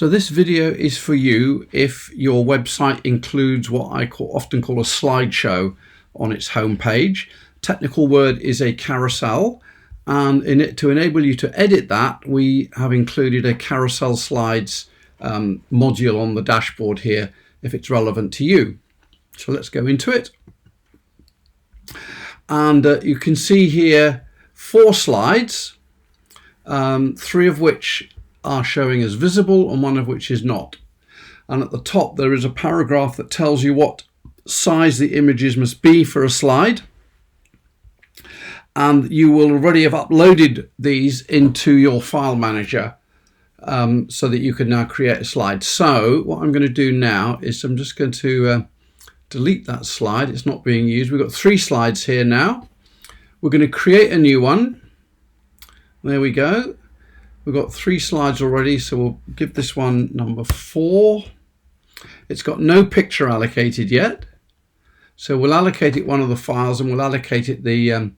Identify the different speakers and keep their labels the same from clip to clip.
Speaker 1: So this video is for you if your website includes what I often call a slideshow on its home page. Technical word is a carousel, and to enable you to edit that, we have included a carousel slides module on the dashboard here if it's relevant to you. So let's go into it. And you can see here 4 slides, 3 of which are showing as visible and 1 of which is not. And at the top there is a paragraph that tells you what size the images must be for a slide. And you will already have uploaded these into your file manager so that you can now create a slide. So what I'm going to do now is I'm just going to delete that slide. It's not being used. We've got 3 slides here now. We're going to create a new one. There we go. We've got 3 slides already, so we'll give this one number 4. It's got no picture allocated yet, so we'll allocate it one of the files, and we'll allocate it the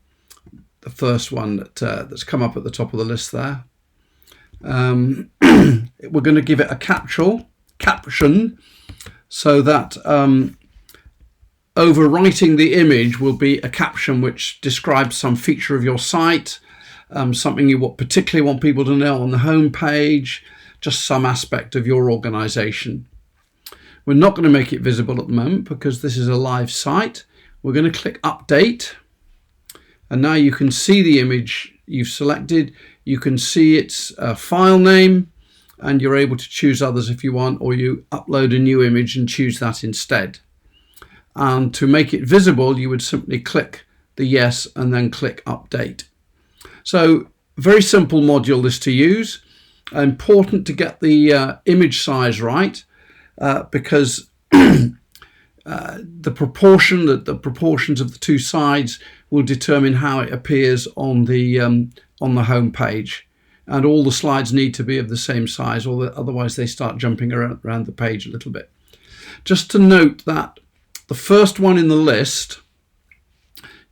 Speaker 1: first one that's come up at the top of the list there. We're going to give it a caption, so that overwriting the image will be a caption which describes some feature of your site, something you particularly want people to know on the home page, just some aspect of your organization. We're not going to make it visible at the moment because this is a live site. We're going to click update, and now you can see the image you've selected. You can see its file name, and you're able to choose others if you want, or you upload a new image and choose that instead. And to make it visible, you would simply click the yes and then click update. So very simple module this to use. Important to get the image size right because the proportions of the 2 sides will determine how it appears on the home page, and all the slides need to be of the same size, or otherwise they start jumping around the page a little bit. Just to note that the first one in the list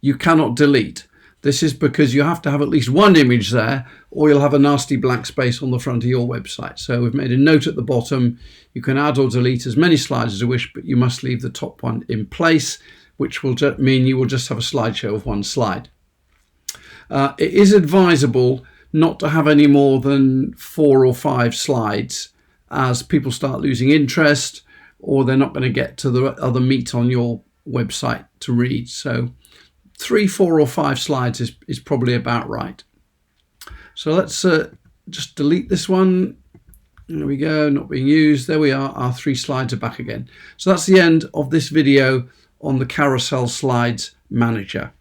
Speaker 1: you cannot delete. This is because you have to have at least 1 image there, or you'll have a nasty blank space on the front of your website. So we've made a note at the bottom. You can add or delete as many slides as you wish, but you must leave the top one in place, which will mean you will just have a slideshow of 1 slide. It is advisable not to have any more than 4 or 5 slides, as people start losing interest, or they're not going to get to the other meat on your website to read. So 3, 4 or 5 slides is probably about right. So let's just delete this one. There we go, not being used. There we are, our 3 slides are back again. So that's the end of this video on the Carousel Slides Manager.